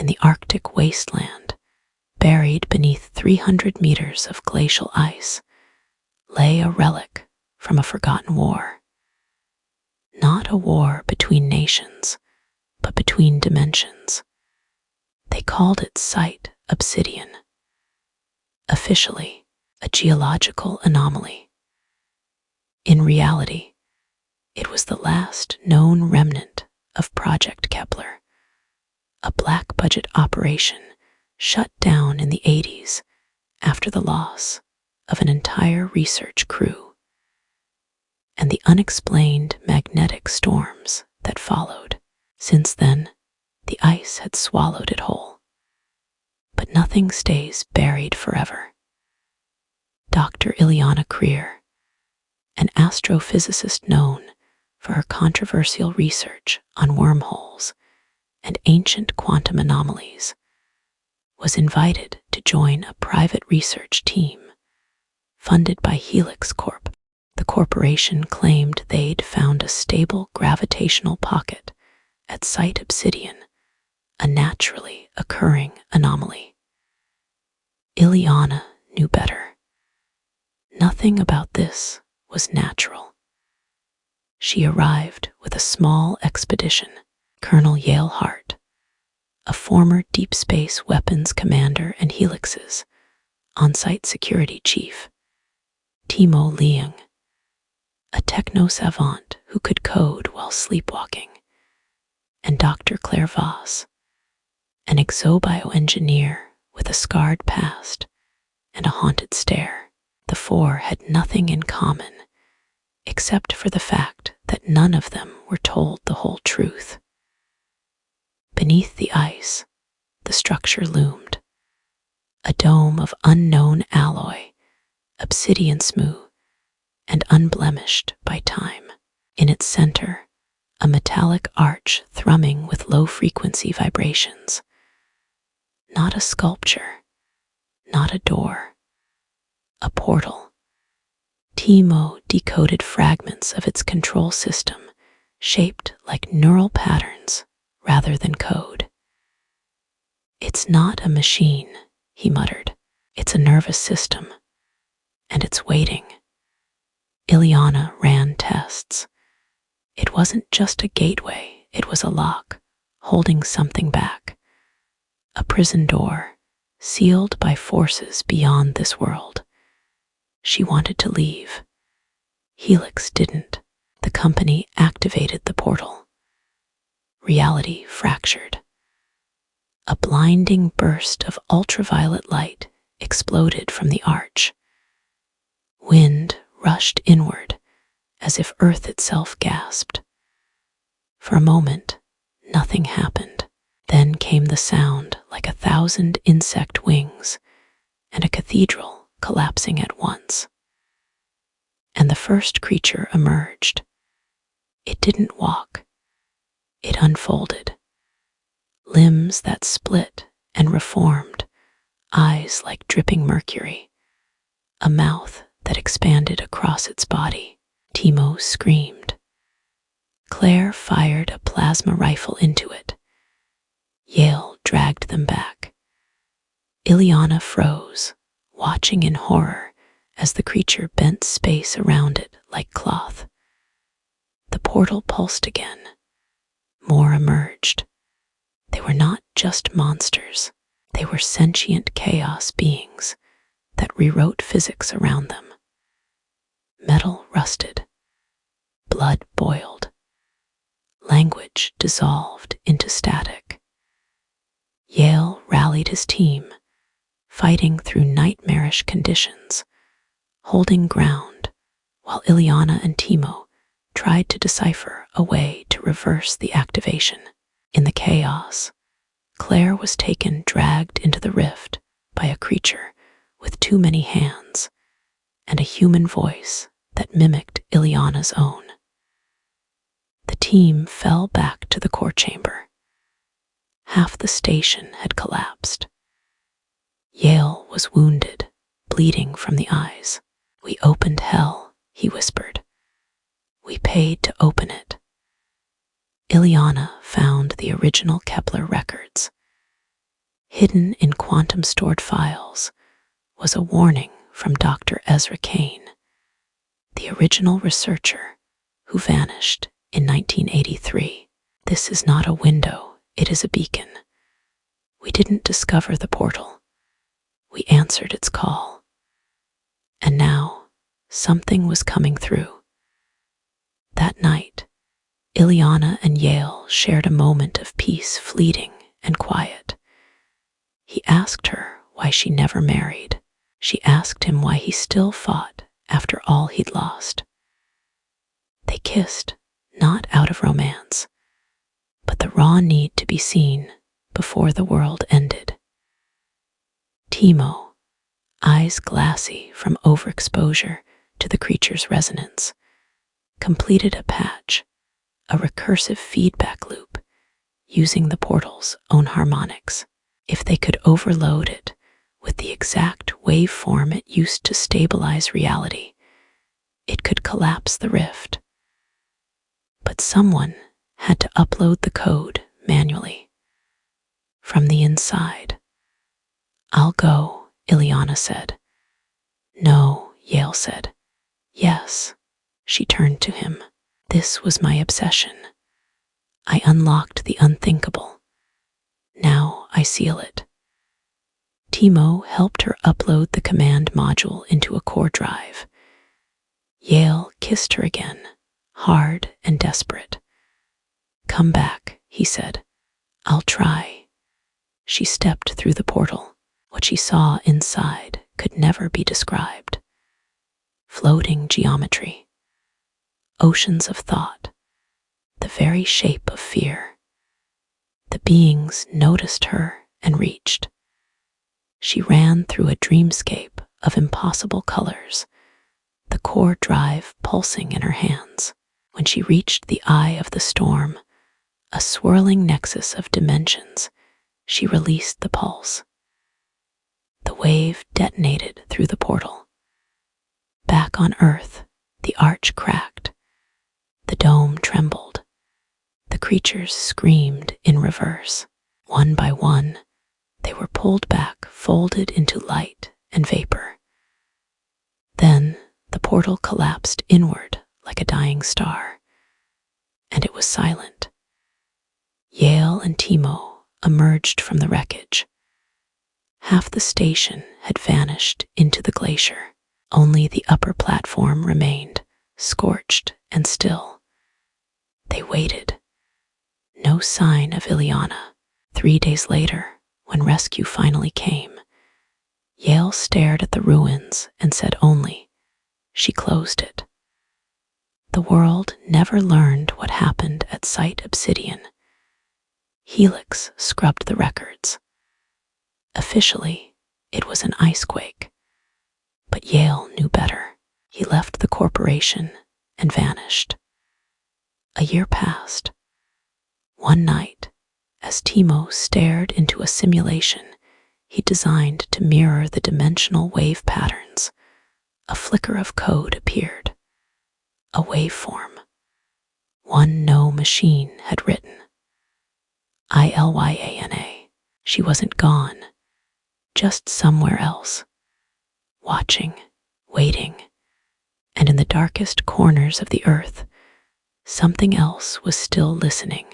in the Arctic wasteland, buried beneath 300 meters of glacial ice, lay a relic from a forgotten war. Not a war between nations, but between dimensions. They called it site obsidian. Officially, a geological anomaly. In reality, it was the last known remnant of Project Kepler, a black-budget operation shut down in the 80s after the loss of an entire research crew, and the unexplained magnetic storms that followed. Since then, the ice had swallowed it whole. But nothing stays buried forever. Dr. Ileana Creer, an astrophysicist known for her controversial research on wormholes and ancient quantum anomalies, was invited to join a private research team funded by Helix Corp. The corporation claimed they'd found a stable gravitational pocket at Site Obsidian, a naturally occurring anomaly. Ileana knew better. Nothing about this was natural. She arrived with a small expedition. Colonel Yale Hart, a former Deep Space Weapons Commander and Helix's on-site security chief, Timo Leung, a techno-savant who could code while sleepwalking, and Dr. Claire Voss, an exobioengineer with a scarred past and a haunted stare. The four had nothing in common, except for the fact that none of them were told the whole truth. Beneath the ice, the structure loomed, a dome of unknown alloy, obsidian smooth and unblemished by time. In its center, a metallic arch thrumming with low-frequency vibrations. Not a sculpture, not a door, a portal. Timo decoded fragments of its control system, shaped like neural patterns rather than code. "It's not a machine," he muttered. "It's a nervous system, and it's waiting." Ileana ran tests. It wasn't just a gateway, it was a lock, holding something back. A prison door, sealed by forces beyond this world. She wanted to leave. Helix didn't. The company activated the portal. Reality fractured. A blinding burst of ultraviolet light exploded from the arch. Wind rushed inward, as if Earth itself gasped. For a moment, nothing happened. Then came the sound like 1,000 insect wings, and a cathedral collapsing at once. And the first creature emerged. It didn't walk. It unfolded. Limbs that split and reformed, eyes like dripping mercury, a mouth that expanded across its body. Timo screamed. Claire fired a plasma rifle into it. Yale dragged them back. Ileana froze, watching in horror as the creature bent space around it like cloth. The portal pulsed again. More emerged. They were not just monsters. They were sentient chaos beings that rewrote physics around them. Metal rusted. Blood boiled. Language dissolved into static. Yale rallied his team, fighting through nightmarish conditions, holding ground, while Ileana and Timo tried to decipher a way to reverse the activation. In the chaos, Claire was dragged into the rift by a creature with too many hands and a human voice that mimicked Ileana's own. The team fell back to the core chamber. Half the station had collapsed. Yale was wounded, bleeding from the eyes. "We opened hell," he whispered. "We paid to open it." Ileana found the original Kepler records. Hidden in quantum-stored files was a warning from Dr. Ezra Kane, the original researcher who vanished in 1983. This is not a window, it is a beacon. We didn't discover the portal. We answered its call. And now, something was coming through. That night, Ileana and Yale shared a moment of peace, fleeting and quiet. He asked her why she never married. She asked him why he still fought after all he'd lost. They kissed, not out of romance, but the raw need to be seen before the world ended. Timo, eyes glassy from overexposure to the creature's resonance, completed a patch, a recursive feedback loop, using the portal's own harmonics. If they could overload it with the exact waveform it used to stabilize reality, it could collapse the rift. But someone had to upload the code manually. From the inside. "I'll go," Ileana said. "No," Yale said. "Yes." She turned to him. "This was my obsession. I unlocked the unthinkable. Now I seal it." Timo helped her upload the command module into a core drive. Yale kissed her again, hard and desperate. "Come back," he said. "I'll try." She stepped through the portal. What she saw inside could never be described. Floating geometry. Oceans of thought. The very shape of fear. The beings noticed her and reached. She ran through a dreamscape of impossible colors, the core drive pulsing in her hands. When she reached the eye of the storm, a swirling nexus of dimensions, she released the pulse. The wave detonated through the portal. Back on Earth, the arch cracked. The dome trembled. The creatures screamed in reverse. One by one, they were pulled back, folded into light and vapor. Then the portal collapsed inward like a dying star, and it was silent. Yale and Timo emerged from the wreckage. Half the station had vanished into the glacier. Only the upper platform remained, scorched and still. They waited. No sign of Ileana. 3 days later, when rescue finally came, Yale stared at the ruins and said only, "She closed it." The world never learned what happened at Site Obsidian. Helix scrubbed the records. Officially, it was an icequake. But Yale knew better. He left the corporation and vanished. A year passed. One night, as Timo stared into a simulation he designed to mirror the dimensional wave patterns, a flicker of code appeared. A waveform. One no machine had written. Ilyana. She wasn't gone, just somewhere else. Watching, waiting, and in the darkest corners of the earth, something else was still listening.